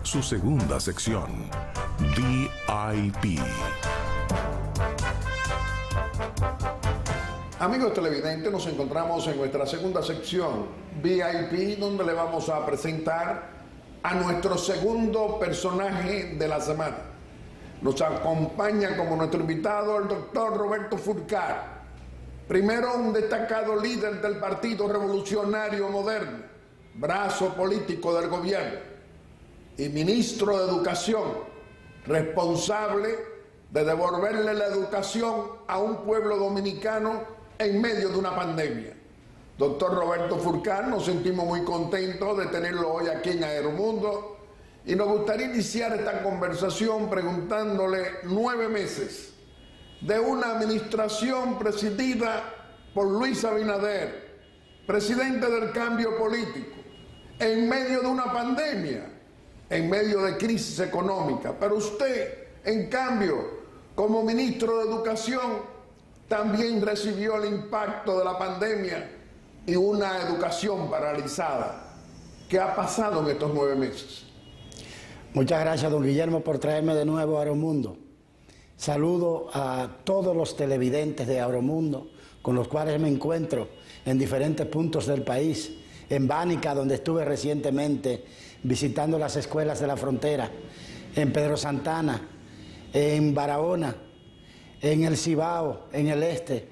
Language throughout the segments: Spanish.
Su segunda sección, VIP. Amigos televidentes, nos encontramos en nuestra segunda sección, VIP, donde le vamos a presentar a nuestro segundo personaje de la semana. Nos acompaña como nuestro invitado el doctor Roberto Furcar, primero un destacado líder del Partido Revolucionario Moderno, brazo político del gobierno, y ministro de Educación, responsable de devolverle la educación a un pueblo dominicano en medio de una pandemia. Doctor Roberto Furcar, nos sentimos muy contentos de tenerlo hoy aquí en Aeromundo y nos gustaría iniciar esta conversación preguntándole 9 meses de una administración presidida por Luis Abinader, presidente del cambio político, en medio de una pandemia, en medio de crisis económica. Pero usted, en cambio, como ministro de Educación, también recibió el impacto de la pandemia y una educación paralizada. ¿Qué ha pasado en estos 9 meses? Muchas gracias, don Guillermo, por traerme de nuevo a Aeromundo. Saludo a todos los televidentes de Aeromundo, con los cuales me encuentro en diferentes puntos del país. En Bánica, donde estuve recientemente visitando las escuelas de la frontera, en Pedro Santana, en Barahona, en el Cibao, en el Este.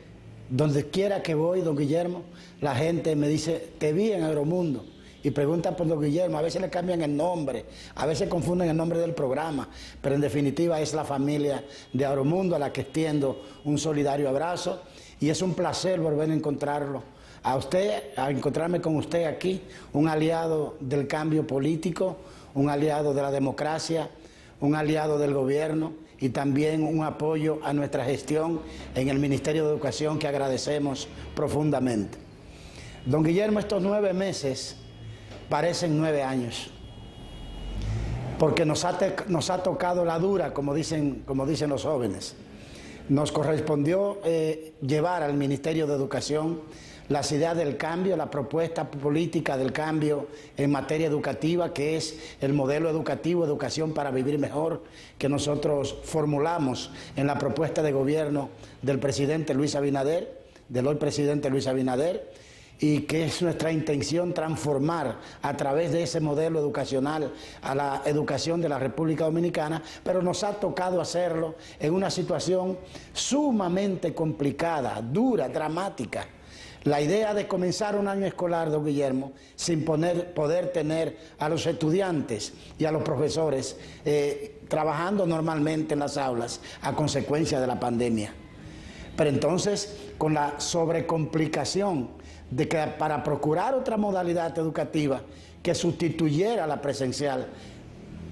Donde quiera que voy, don Guillermo, la gente me dice, te vi en Aeromundo, y preguntan por don Guillermo. A veces le cambian el nombre, a veces confunden el nombre del programa, pero en definitiva es la familia de Aeromundo a la que extiendo un solidario abrazo, y es un placer volver a encontrarlo a usted, a encontrarme con usted aquí, un aliado del cambio político, un aliado de la democracia, un aliado del gobierno y también un apoyo a nuestra gestión en el Ministerio de Educación, que agradecemos profundamente. Don Guillermo, estos 9 meses parecen 9 años, porque nos ha tocado la dura, como dicen los jóvenes. Nos correspondió llevar al Ministerio de Educación las ideas del cambio, la propuesta política del cambio en materia educativa, que es el modelo educativo, Educación para Vivir Mejor, que nosotros formulamos en la propuesta de gobierno del presidente Luis Abinader, del hoy presidente Luis Abinader, y que es nuestra intención transformar a través de ese modelo educacional a la educación de la República Dominicana, pero nos ha tocado hacerlo en una situación sumamente complicada, dura, dramática. La idea de comenzar un año escolar, don Guillermo, sin poder tener a los estudiantes y a los profesores trabajando normalmente en las aulas a consecuencia de la pandemia. Pero entonces, con la sobrecomplicación de que para procurar otra modalidad educativa que sustituyera la presencial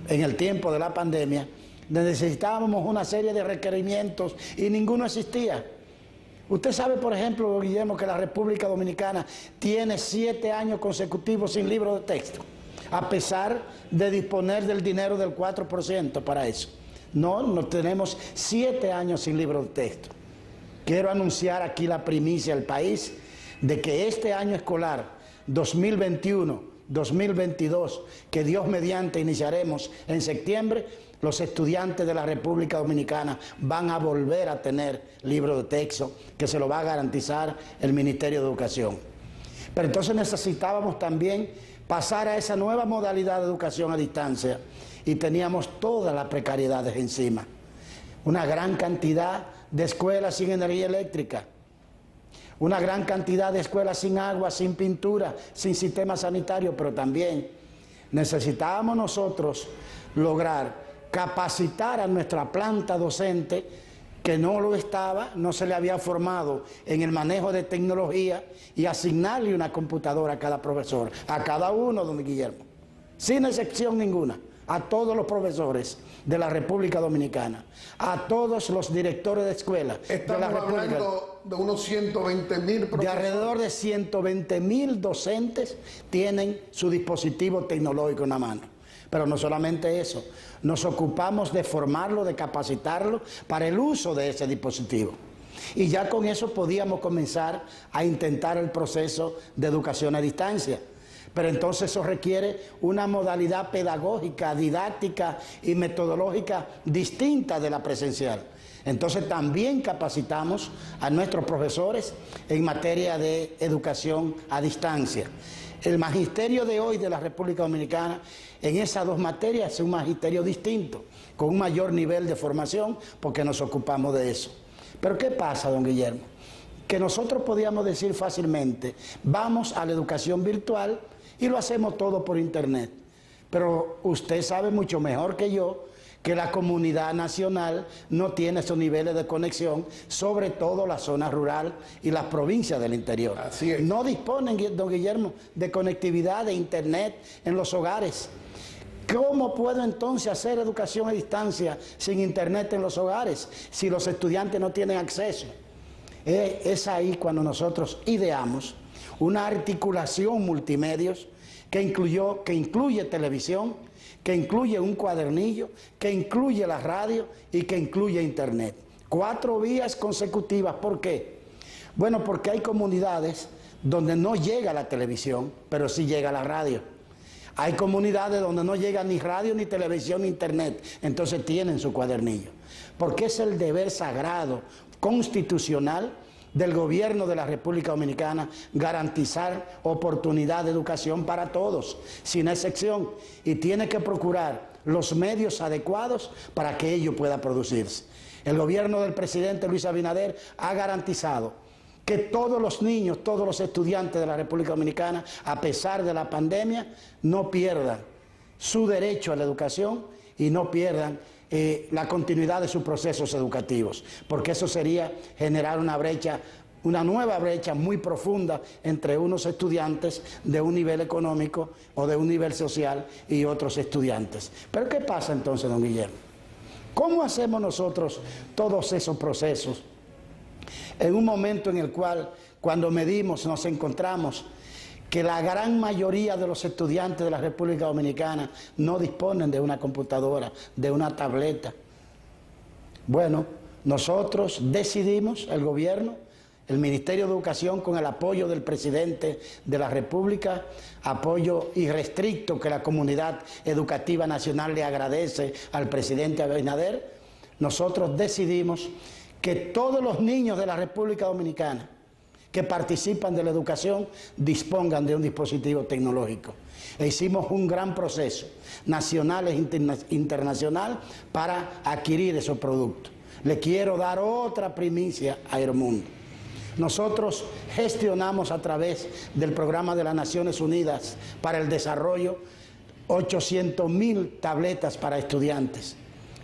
en el tiempo de la pandemia, necesitábamos una serie de requerimientos y ninguno existía. Usted sabe, por ejemplo, Guillermo, que la República Dominicana tiene 7 años consecutivos sin libro de texto, a pesar de disponer del dinero del 4% para eso. No tenemos 7 años sin libro de texto. Quiero anunciar aquí la primicia al país de que este año escolar 2021-2022, que Dios mediante iniciaremos en septiembre, los estudiantes de la República Dominicana van a volver a tener libro de texto, que se lo va a garantizar el Ministerio de Educación. Pero entonces necesitábamos también pasar a esa nueva modalidad de educación a distancia, y teníamos todas las precariedades encima. Una gran cantidad de escuelas sin energía eléctrica, una gran cantidad de escuelas sin agua, sin pintura, sin sistema sanitario, pero también necesitábamos nosotros lograr capacitar a nuestra planta docente, que no lo estaba, no se le había formado en el manejo de tecnología, y asignarle una computadora a cada profesor, a cada uno, don Guillermo, sin excepción ninguna, a todos los profesores de la República Dominicana, a todos los directores de escuela de la República. Estamos hablando de unos 120.000 profesores. De alrededor de 120.000 docentes tienen su dispositivo tecnológico en la mano. Pero no solamente eso, nos ocupamos de formarlo, de capacitarlo para el uso de ese dispositivo. Y ya con eso podíamos comenzar a intentar el proceso de educación a distancia. Pero entonces eso requiere una modalidad pedagógica, didáctica y metodológica distinta de la presencial. Entonces también capacitamos a nuestros profesores en materia de educación a distancia. El magisterio de hoy de la República Dominicana en esas dos materias es un magisterio distinto, con un mayor nivel de formación, porque nos ocupamos de eso. Pero ¿qué pasa, don Guillermo? Que nosotros podíamos decir fácilmente, vamos a la educación virtual y lo hacemos todo por internet. Pero usted sabe mucho mejor que yo que la comunidad nacional no tiene esos niveles de conexión, sobre todo la zona rural y las provincias del interior. Así es. No disponen, don Guillermo, de conectividad, de internet en los hogares. ¿Cómo puedo entonces hacer educación a distancia sin internet en los hogares si los estudiantes no tienen acceso? Es ahí cuando nosotros ideamos una articulación multimedios que incluye televisión, que incluye un cuadernillo, que incluye la radio y que incluye internet. 4 vías consecutivas. ¿Por qué? Bueno, porque hay comunidades donde no llega la televisión, pero sí llega la radio. Hay comunidades donde no llega ni radio, ni televisión, ni internet, entonces tienen su cuadernillo. Porque es el deber sagrado, constitucional, del gobierno de la República Dominicana garantizar oportunidad de educación para todos, sin excepción, y tiene que procurar los medios adecuados para que ello pueda producirse. El gobierno del presidente Luis Abinader ha garantizado que todos los niños, todos los estudiantes de la República Dominicana, a pesar de la pandemia, no pierdan su derecho a la educación y no pierdan la continuidad de sus procesos educativos, porque eso sería generar una brecha, una nueva brecha muy profunda entre unos estudiantes de un nivel económico o de un nivel social y otros estudiantes. Pero ¿qué pasa entonces, don Guillermo? ¿Cómo hacemos nosotros todos esos procesos en un momento en el cual, cuando medimos, nos encontramos que la gran mayoría de los estudiantes de la República Dominicana no disponen de una computadora, de una tableta? Bueno, nosotros decidimos, el gobierno, el Ministerio de Educación, con el apoyo del presidente de la República, apoyo irrestricto que la comunidad educativa nacional le agradece al presidente Abinader, nosotros decidimos que todos los niños de la República Dominicana que participan de la educación dispongan de un dispositivo tecnológico. E hicimos un gran proceso nacional e internacional para adquirir esos productos. Le quiero dar otra primicia a Aeromundo. Nosotros gestionamos a través del programa de las Naciones Unidas para el Desarrollo 800.000 tabletas para estudiantes.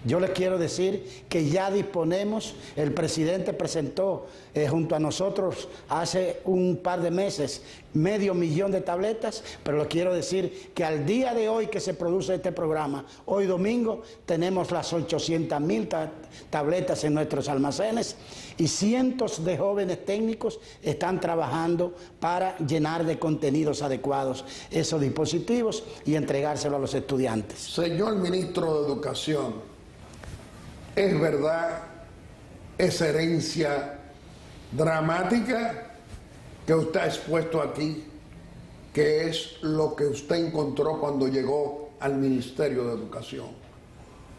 Yo les quiero decir que ya disponemos, el presidente presentó junto a nosotros hace un par de meses 500.000 de tabletas, pero les quiero decir que al día de hoy que se produce este programa, hoy domingo, tenemos las 800.000 tabletas en nuestros almacenes y cientos de jóvenes técnicos están trabajando para llenar de contenidos adecuados esos dispositivos y entregárselos a los estudiantes. Señor Ministro de Educación, ¿es verdad esa herencia dramática que usted ha expuesto aquí, que es lo que usted encontró cuando llegó al Ministerio de Educación?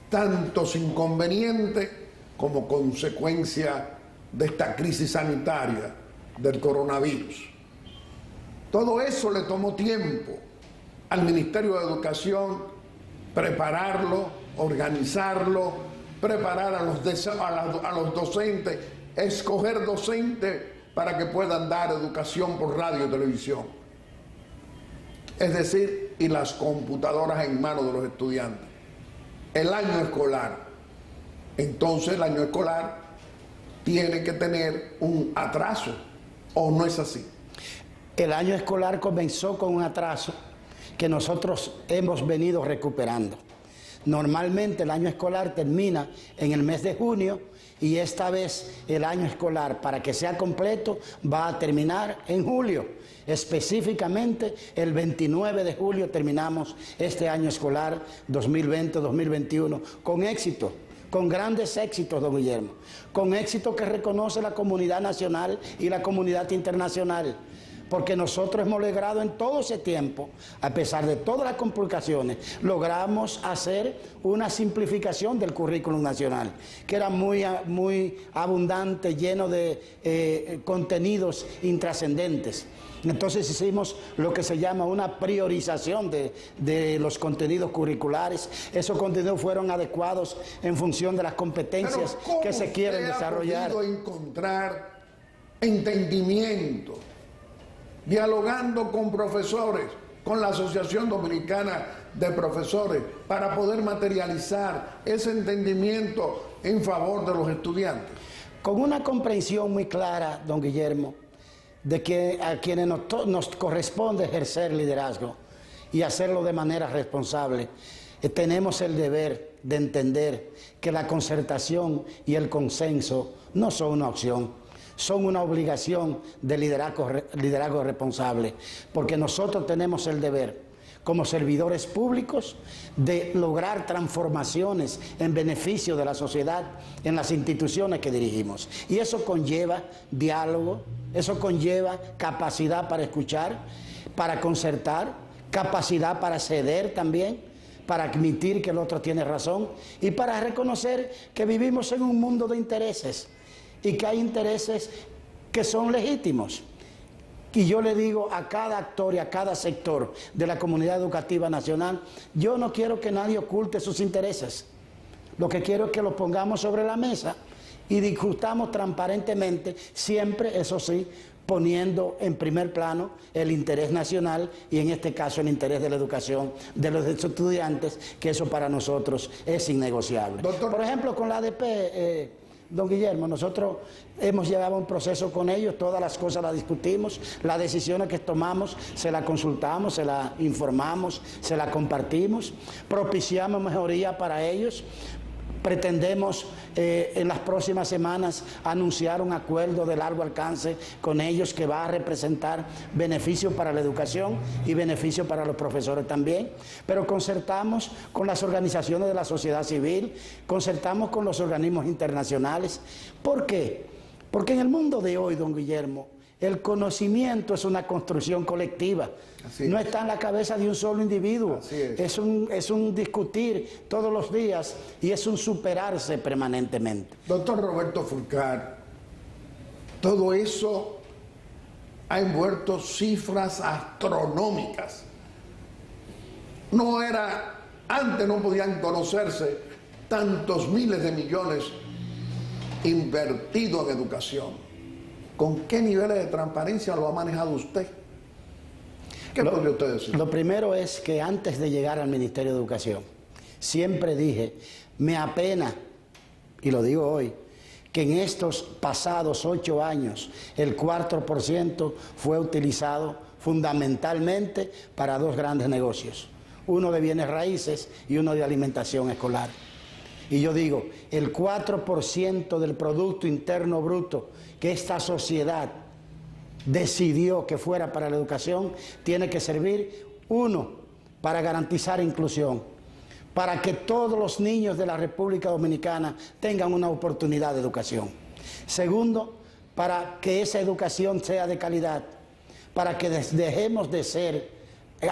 Tantos inconvenientes como consecuencia de esta crisis sanitaria del coronavirus. Todo eso le tomó tiempo al Ministerio de Educación prepararlo, organizarlo, preparar a los docentes, escoger docentes para que puedan dar educación por radio y televisión. Es decir, y las computadoras en manos de los estudiantes. El año escolar. Entonces el año escolar tiene que tener un atraso, ¿o no es así? El año escolar comenzó con un atraso que nosotros hemos venido recuperando. Normalmente el año escolar termina en el mes de junio y esta vez el año escolar, para que sea completo, va a terminar en julio. Específicamente el 29 de julio terminamos este año escolar 2020-2021 con éxito, con grandes éxitos, don Guillermo, con éxito que reconoce la comunidad nacional y la comunidad internacional. porque nosotros hemos logrado en todo ese tiempo, a pesar de todas las complicaciones, logramos hacer una simplificación del currículum nacional, que era muy abundante, lleno de contenidos intrascendentes. Entonces hicimos lo que se llama una priorización de los contenidos curriculares. Esos contenidos fueron adecuados en función de las competencias que se quieren desarrollar. ¿Cómo usted ha podido encontrar entendimiento, dialogando con profesores, con la Asociación Dominicana de Profesores, para poder materializar ese entendimiento en favor de los estudiantes? Con una comprensión muy clara, don Guillermo, de que a quienes nos corresponde ejercer liderazgo y hacerlo de manera responsable, tenemos el deber de entender que la concertación y el consenso no son una opción, son una obligación de liderazgo responsable, porque nosotros tenemos el deber, como servidores públicos, de lograr transformaciones en beneficio de la sociedad, en las instituciones que dirigimos. Y eso conlleva diálogo, eso conlleva capacidad para escuchar, para concertar, capacidad para ceder también, para admitir que el otro tiene razón y para reconocer que vivimos en un mundo de intereses y que hay intereses que son legítimos. Y yo le digo a cada actor y a cada sector de la comunidad educativa nacional, yo no quiero que nadie oculte sus intereses. Lo que quiero es que los pongamos sobre la mesa y discutamos transparentemente, siempre, eso sí, poniendo en primer plano el interés nacional y en este caso el interés de la educación de los estudiantes, que eso para nosotros es innegociable. Doctor. Por ejemplo, con la ADP, don Guillermo, nosotros hemos llevado un proceso con ellos, todas las cosas las discutimos, las decisiones que tomamos se las consultamos, se las informamos, se las compartimos, propiciamos mejoría para ellos. Pretendemos en las próximas semanas anunciar un acuerdo de largo alcance con ellos que va a representar beneficios para la educación y beneficios para los profesores también. Pero concertamos con las organizaciones de la sociedad civil, concertamos con los organismos internacionales. ¿Por qué? Porque en el mundo de hoy, don Guillermo, el conocimiento es una construcción colectiva. No está en la cabeza de un solo individuo. Es un discutir todos los días y es un superarse permanentemente. Doctor Roberto Fulcar, todo eso ha envuelto cifras astronómicas. Antes no podían conocerse tantos miles de millones invertidos en educación. ¿Con qué niveles de transparencia lo ha manejado usted? ¿Qué podría usted decir? Lo primero es que antes de llegar al Ministerio de Educación, siempre dije, me apena, y lo digo hoy, que en estos pasados 8 años el 4% fue utilizado fundamentalmente para 2 grandes negocios, uno de bienes raíces y uno de alimentación escolar. Y yo digo, el 4% del Producto Interno Bruto que esta sociedad decidió que fuera para la educación, tiene que servir, 1, para garantizar inclusión, para que todos los niños de la República Dominicana tengan una oportunidad de educación. 2, para que esa educación sea de calidad, para que dejemos de ser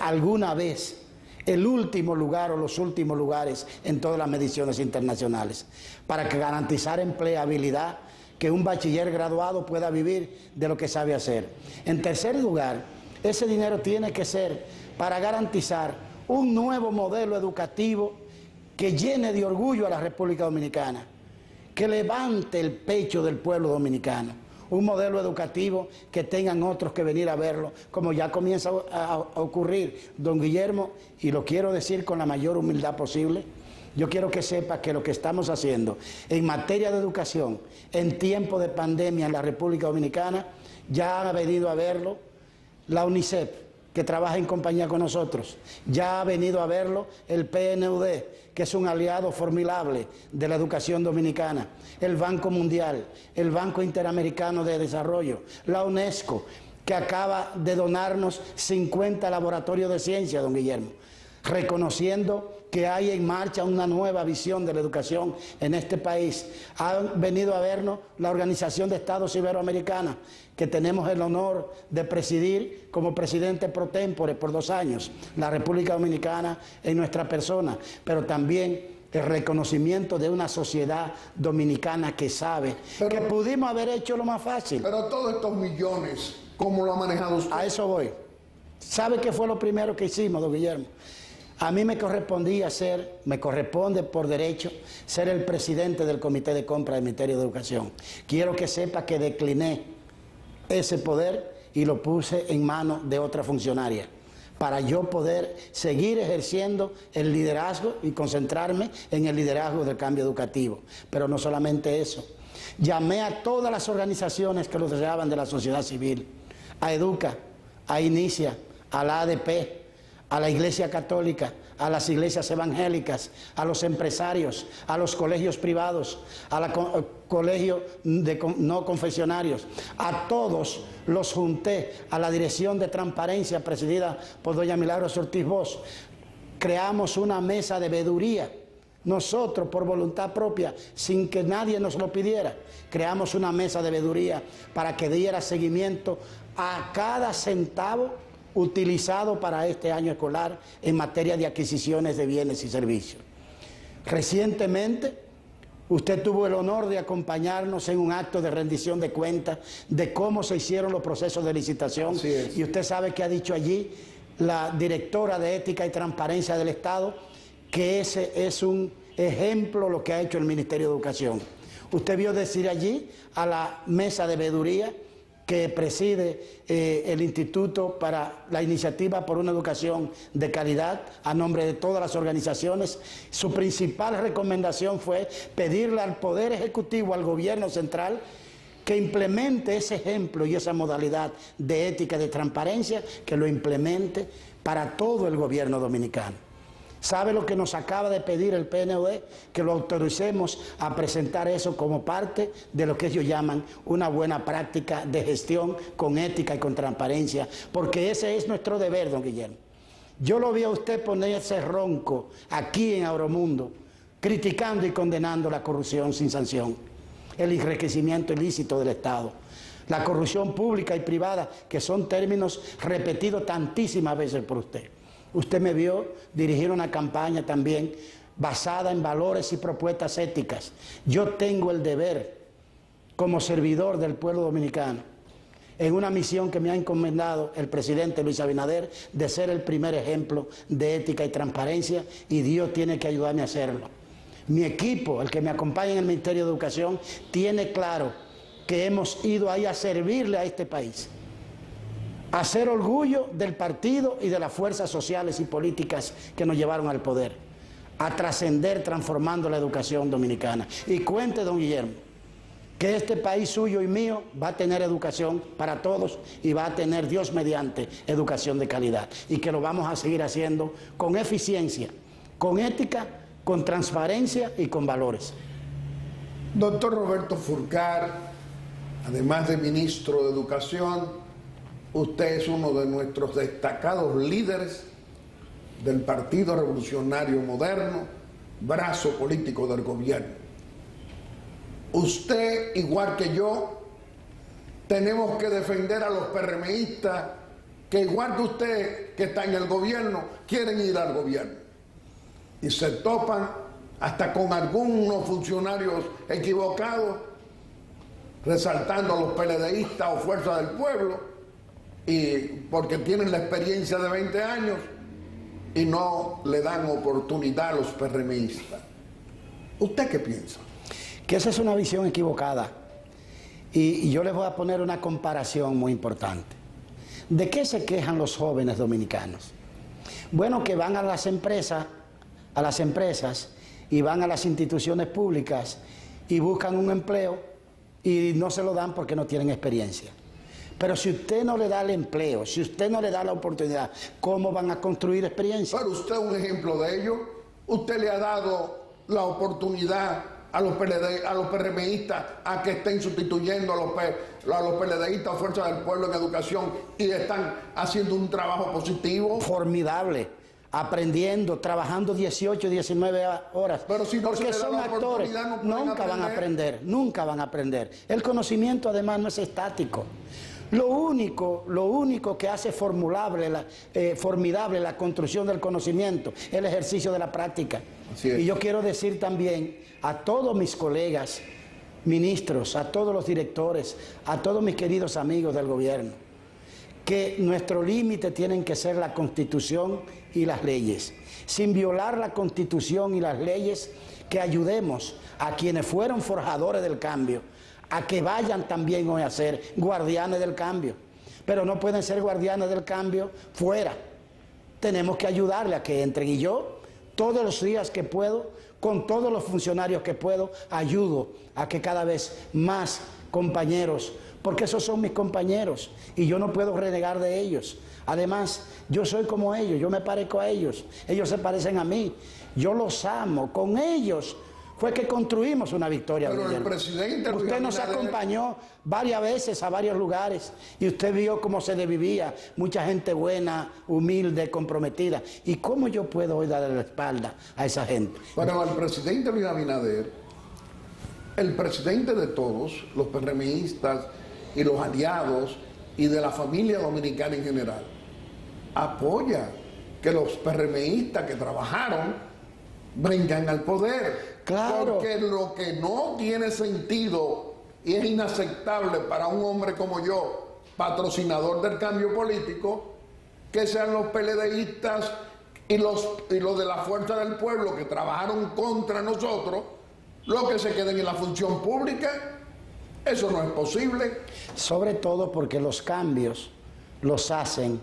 alguna vez el último lugar o los últimos lugares en todas las mediciones internacionales, para que garantizar empleabilidad, que un bachiller graduado pueda vivir de lo que sabe hacer. En tercer lugar, ese dinero tiene que ser para garantizar un nuevo modelo educativo que llene de orgullo a la República Dominicana, que levante el pecho del pueblo dominicano, un modelo educativo que tengan otros que venir a verlo, como ya comienza a ocurrir, don Guillermo, y lo quiero decir con la mayor humildad posible. Yo quiero que sepa que lo que estamos haciendo en materia de educación, en tiempo de pandemia en la República Dominicana, ya ha venido a verlo la UNICEF, que trabaja en compañía con nosotros, ya ha venido a verlo el PNUD, que es un aliado formidable de la educación dominicana, el Banco Mundial, el Banco Interamericano de Desarrollo, la UNESCO, que acaba de donarnos 50 laboratorios de ciencia, don Guillermo, reconociendo que hay en marcha una nueva visión de la educación en este país. Ha venido a vernos la Organización de Estados Iberoamericanos, que tenemos el honor de presidir como presidente pro tempore por 2 años, la República Dominicana en nuestra persona, pero también el reconocimiento de una sociedad dominicana que sabe que pudimos haber hecho lo más fácil. Pero todos estos millones, ¿cómo lo ha manejado usted? A eso voy. ¿Sabe qué fue lo primero que hicimos, don Guillermo? A mí me corresponde por derecho ser el presidente del Comité de Compra del Ministerio de Educación. Quiero que sepa que decliné ese poder y lo puse en manos de otra funcionaria, para yo poder seguir ejerciendo el liderazgo y concentrarme en el liderazgo del cambio educativo. Pero no solamente eso, llamé a todas las organizaciones que lo deseaban de la sociedad civil, a Educa, a Inicia, a la ADP, a la Iglesia Católica, a las iglesias evangélicas, a los empresarios, a los colegios privados, a los colegios no confesionarios, a todos los junté a la Dirección de Transparencia presidida por doña Milagros Ortiz Bosch. Creamos una mesa de veeduría. Nosotros, por voluntad propia, sin que nadie nos lo pidiera, creamos una mesa de veeduría para que diera seguimiento a cada centavo utilizado para este año escolar en materia de adquisiciones de bienes y servicios. Recientemente, usted tuvo el honor de acompañarnos en un acto de rendición de cuentas de cómo se hicieron los procesos de licitación. Y usted sabe que ha dicho allí la directora de Ética y Transparencia del Estado que ese es un ejemplo lo que ha hecho el Ministerio de Educación. Usted vio decir allí a la mesa de veeduría que preside el Instituto para la Iniciativa por una Educación de Calidad, a nombre de todas las organizaciones, su principal recomendación fue pedirle al Poder Ejecutivo, al Gobierno Central, que implemente ese ejemplo y esa modalidad de ética y de transparencia, que lo implemente para todo el gobierno dominicano. ¿Sabe lo que nos acaba de pedir el PNUD? Que lo autoricemos a presentar eso como parte de lo que ellos llaman una buena práctica de gestión con ética y con transparencia, porque ese es nuestro deber, don Guillermo. Yo lo vi a usted ponerse ronco aquí en Agromundo, criticando y condenando la corrupción sin sanción, el enriquecimiento ilícito del Estado, la corrupción pública y privada, que son términos repetidos tantísimas veces por usted. Usted me vio dirigir una campaña también basada en valores y propuestas éticas. Yo tengo el deber, como servidor del pueblo dominicano, en una misión que me ha encomendado el presidente Luis Abinader, de ser el primer ejemplo de ética y transparencia, y Dios tiene que ayudarme a hacerlo. Mi equipo, el que me acompaña en el Ministerio de Educación, tiene claro que hemos ido ahí a servirle a este país, a hacer orgullo del partido y de las fuerzas sociales y políticas que nos llevaron al poder, a trascender transformando la educación dominicana. Y cuente, don Guillermo, que este país suyo y mío va a tener educación para todos y va a tener, Dios mediante, educación de calidad, y que lo vamos a seguir haciendo con eficiencia, con ética, con transparencia y con valores. Doctor Roberto Fulcar, además de ministro de Educación, usted es uno de nuestros destacados líderes del Partido Revolucionario Moderno, brazo político del gobierno. Usted, igual que yo, tenemos que defender a los PRMistas que, igual que usted, que está en el gobierno, quieren ir al gobierno. Y se topan hasta con algunos funcionarios equivocados, resaltando a los PLDistas o Fuerza del Pueblo, y porque tienen la experiencia de 20 años y no le dan oportunidad a los PRMistas. ¿Usted qué piensa? Que esa es una visión equivocada. Y yo les voy a poner una comparación muy importante. ¿De qué se quejan los jóvenes dominicanos? Bueno, que van a las empresas y van a las instituciones públicas y buscan un empleo y no se lo dan porque no tienen experiencia. Pero si usted no le da el empleo, si usted no le da la oportunidad, ¿cómo van a construir experiencia? Pero usted es un ejemplo de ello. Usted le ha dado la oportunidad a los PRMistas a que estén sustituyendo a los PLDistas o Fuerza del Pueblo en educación, y están haciendo un trabajo positivo. Formidable. aprendiendo, trabajando 18, 19 horas. Pero si no porque se le da son la actores, oportunidad, no nunca van a aprender, nunca van a aprender. El conocimiento además no es estático. Lo único que hace formidable la construcción del conocimiento es el ejercicio de la práctica. Y yo quiero decir también a todos mis colegas, ministros, a todos los directores, a todos mis queridos amigos del gobierno, que nuestro límite tienen que ser la Constitución y las leyes. Sin violar la Constitución y las leyes, que ayudemos a quienes fueron forjadores del cambio a que vayan también hoy a ser guardianes del cambio. Pero no pueden ser guardianes del cambio fuera. Tenemos que ayudarle a que entren. Y yo, todos los días que puedo, con todos los funcionarios que puedo, ayudo a que cada vez más compañeros, porque esos son mis compañeros y yo no puedo renegar de ellos. Además, yo soy como ellos, yo me parezco a ellos, ellos se parecen a mí, yo los amo, con ellos fue que construimos una victoria. Pero el presidente usted nos acompañó varias veces a varios lugares y usted vio cómo se vivía, mucha gente buena, humilde, comprometida. ¿Y cómo yo puedo hoy darle la espalda a esa gente? Bueno, el presidente Luis Abinader, el presidente de todos, los PRMistas y los aliados y de la familia dominicana en general, apoya que los PRMistas que trabajaron vengan al poder. Claro. Porque lo que no tiene sentido y es inaceptable para un hombre como yo, patrocinador del cambio político, que sean los PLDistas y los de la Fuerza del Pueblo que trabajaron contra nosotros, los que se queden en la función pública. Eso no es posible. Sobre todo porque los cambios los hacen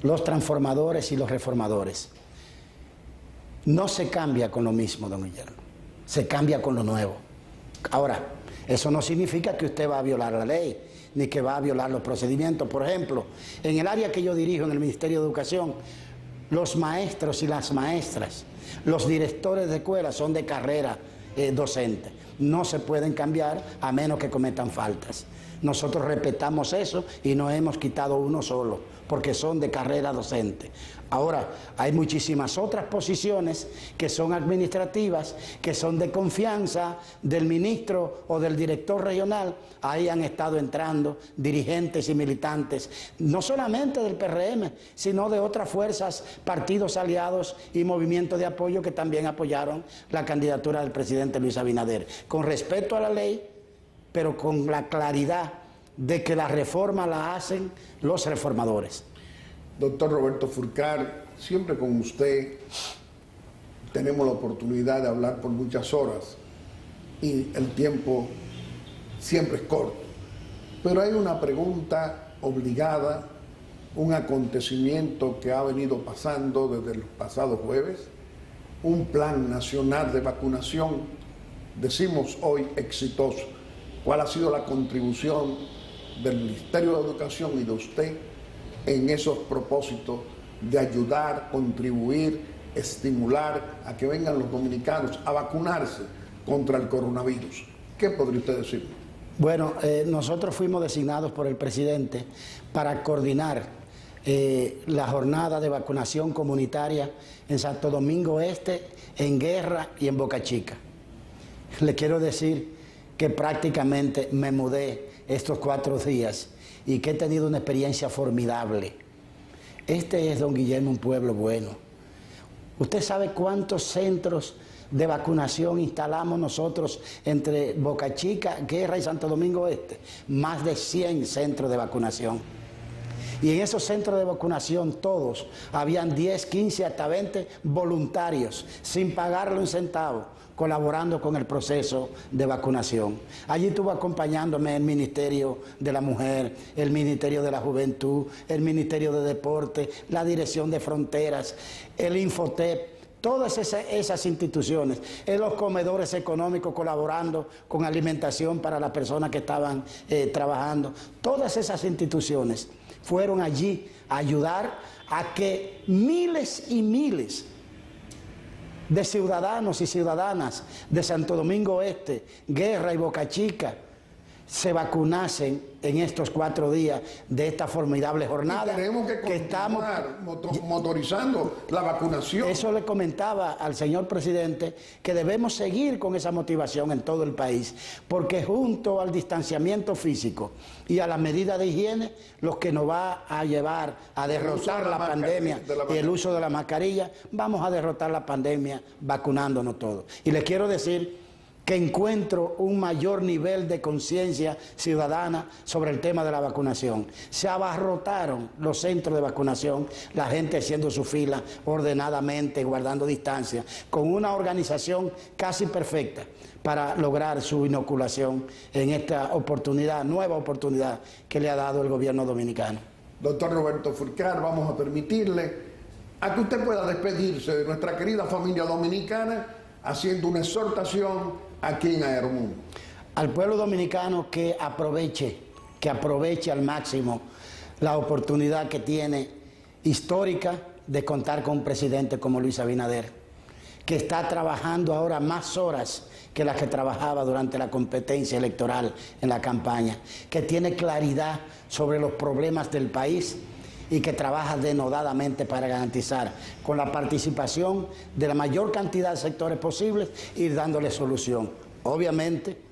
los transformadores y los reformadores. No se cambia con lo mismo, don Guillermo, se cambia con lo nuevo. Ahora, eso no significa que usted va a violar la ley, ni que va a violar los procedimientos. Por ejemplo, en el área que yo dirijo, en el Ministerio de Educación, los maestros y las maestras, los directores de escuelas son de carrera docente. No se pueden cambiar a menos que cometan faltas. Nosotros respetamos eso y no hemos quitado uno solo, porque son de carrera docente. Ahora, hay muchísimas otras posiciones que son administrativas, que son de confianza del ministro o del director regional. Ahí han estado entrando dirigentes y militantes, no solamente del PRM, sino de otras fuerzas, partidos aliados y movimientos de apoyo que también apoyaron la candidatura del presidente Luis Abinader. Con respeto a la ley, pero con la claridad de que la reforma la hacen los reformadores. Doctor Roberto Furcar, siempre con usted tenemos la oportunidad de hablar por muchas horas y el tiempo siempre es corto. Pero hay una pregunta obligada, un acontecimiento que ha venido pasando desde el pasado jueves, un plan nacional de vacunación, decimos hoy exitoso. ¿Cuál ha sido la contribución del Ministerio de Educación y de usted en esos propósitos de ayudar, contribuir, estimular a que vengan los dominicanos a vacunarse contra el coronavirus? ¿Qué podría usted decir? Bueno, nosotros fuimos designados por el presidente para coordinar la jornada de vacunación comunitaria en Santo Domingo Este, en Guerra y en Boca Chica. Le quiero decir que prácticamente me mudé estos 4 días y que he tenido una experiencia formidable. Este es, don Guillermo, un pueblo bueno. ¿Usted sabe cuántos centros de vacunación instalamos nosotros entre Boca Chica, Guerra y Santo Domingo Este? Más de 100 centros de vacunación. Y en esos centros de vacunación todos, habían 10, 15, hasta 20 voluntarios, sin pagarle un centavo, colaborando con el proceso de vacunación. Allí estuvo acompañándome el Ministerio de la Mujer, el Ministerio de la Juventud, el Ministerio de Deporte, la Dirección de Fronteras, el Infotep, todas esas instituciones, en los comedores económicos colaborando con alimentación para las personas que estaban trabajando. Todas esas instituciones fueron allí a ayudar a que miles y miles de ciudadanos y ciudadanas de Santo Domingo Este, Guerra y Boca Chica se vacunasen en estos 4 días de esta formidable jornada. Y tenemos que continuar motorizando la vacunación. Eso le comentaba al señor presidente, que debemos seguir con esa motivación en todo el país, porque junto al distanciamiento físico y a las medidas de higiene, lo que nos va a llevar a derrotar la pandemia y el uso de la mascarilla, vamos a derrotar la pandemia vacunándonos todos. Y les quiero decir que encuentro un mayor nivel de conciencia ciudadana sobre el tema de la vacunación. Se abarrotaron los centros de vacunación, la gente haciendo su fila ordenadamente, guardando distancia, con una organización casi perfecta para lograr su inoculación en esta oportunidad, nueva oportunidad que le ha dado el gobierno dominicano. Doctor Roberto Furcar, vamos a permitirle a que usted pueda despedirse de nuestra querida familia dominicana haciendo una exhortación aquí en Aeromundo. Al pueblo dominicano que aproveche al máximo la oportunidad que tiene histórica de contar con un presidente como Luis Abinader, que está trabajando ahora más horas que las que trabajaba durante la competencia electoral en la campaña, que tiene claridad sobre los problemas del país y que trabaja denodadamente para garantizar, con la participación de la mayor cantidad de sectores posibles, ir dándole solución. Obviamente,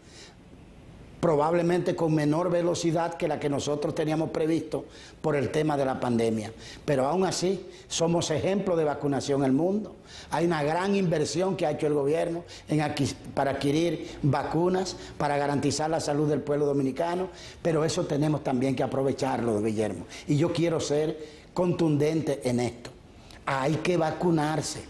probablemente con menor velocidad que la que nosotros teníamos previsto por el tema de la pandemia. Pero aún así, somos ejemplo de vacunación en el mundo. Hay una gran inversión que ha hecho el gobierno para adquirir vacunas, para garantizar la salud del pueblo dominicano, pero eso tenemos también que aprovecharlo, Guillermo. Y yo quiero ser contundente en esto. Hay que vacunarse.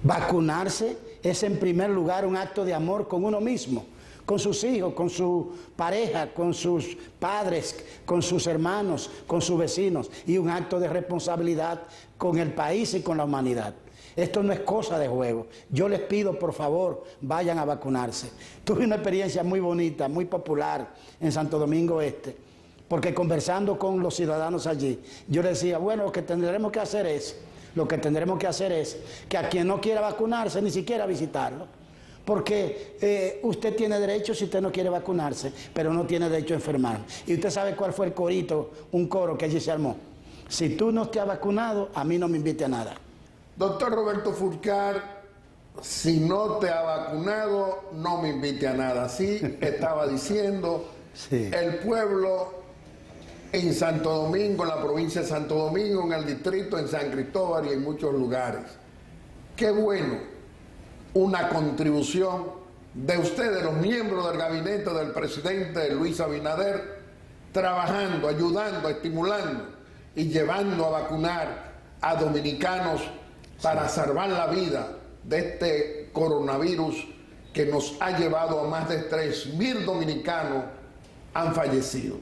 Vacunarse es en primer lugar un acto de amor con uno mismo, con sus hijos, con su pareja, con sus padres, con sus hermanos, con sus vecinos, y un acto de responsabilidad con el país y con la humanidad. Esto no es cosa de juego. Yo les pido, por favor, vayan a vacunarse. Tuve una experiencia muy bonita, muy popular en Santo Domingo Este, porque conversando con los ciudadanos allí, yo les decía, bueno, lo que tendremos que hacer es que a quien no quiera vacunarse, ni siquiera visitarlo. Porque usted tiene derecho si usted no quiere vacunarse, pero no tiene derecho a enfermar. Y usted sabe cuál fue el corito, un coro que allí se armó. Si tú no te has vacunado, a mí no me invite a nada. Doctor Roberto Furcar, si no te ha vacunado, no me invite a nada. Así estaba diciendo el pueblo en Santo Domingo, en la provincia de Santo Domingo, en el distrito, en San Cristóbal y en muchos lugares. Qué bueno. Una contribución de ustedes, los miembros del gabinete del presidente Luis Abinader, trabajando, ayudando, estimulando y llevando a vacunar a dominicanos para salvar la vida de este coronavirus que nos ha llevado a más de 3.000 dominicanos han fallecido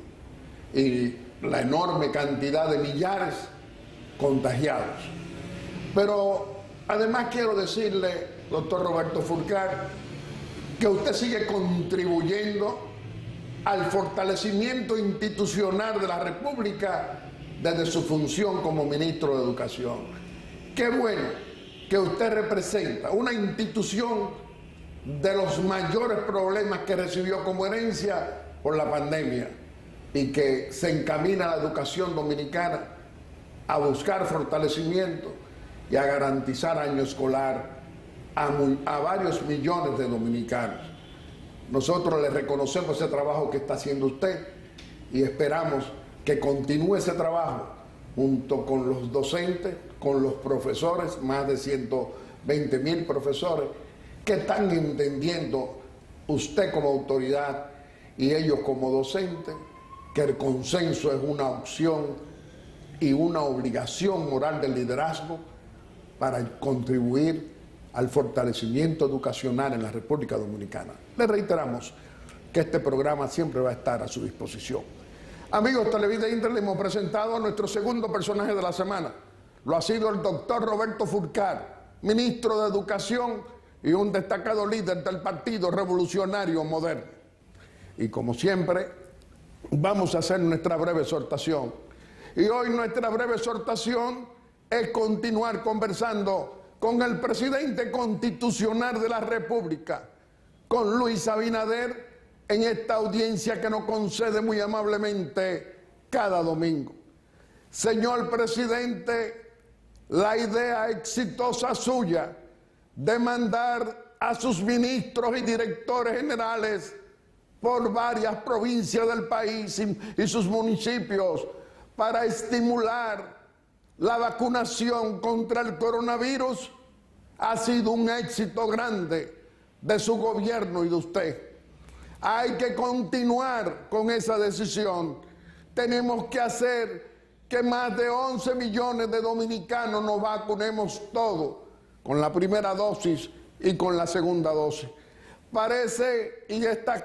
y la enorme cantidad de millares contagiados. Pero además quiero decirle, doctor Roberto Furcar, que usted sigue contribuyendo al fortalecimiento institucional de la República desde su función como ministro de Educación. Qué bueno que usted representa una institución de los mayores problemas que recibió como herencia por la pandemia y que se encamina a la educación dominicana a buscar fortalecimiento y a garantizar año escolar a varios millones de dominicanos. Nosotros le reconocemos ese trabajo que está haciendo usted y esperamos que continúe ese trabajo junto con los docentes, con los profesores, más de 120.000 profesores, que están entendiendo, usted como autoridad y ellos como docentes, que el consenso es una opción y una obligación moral del liderazgo para contribuir al fortalecimiento educacional en la República Dominicana. Le reiteramos que este programa siempre va a estar a su disposición. Amigos televidentes, le hemos presentado a nuestro segundo personaje de la semana. Lo ha sido el doctor Roberto Furcar, ministro de Educación y un destacado líder del Partido Revolucionario Moderno. Y como siempre, vamos a hacer nuestra breve exhortación. Y hoy nuestra breve exhortación es continuar conversando con el presidente constitucional de la República, con Luis Abinader, en esta audiencia que nos concede muy amablemente cada domingo. Señor presidente, la idea exitosa suya de mandar a sus ministros y directores generales por varias provincias del país y sus municipios para estimular la vacunación contra el coronavirus ha sido un éxito grande de su gobierno y de usted. Hay que continuar con esa decisión. Tenemos que hacer que más de 11 millones de dominicanos nos vacunemos todos con la primera dosis y con la segunda dosis. Parece y está claro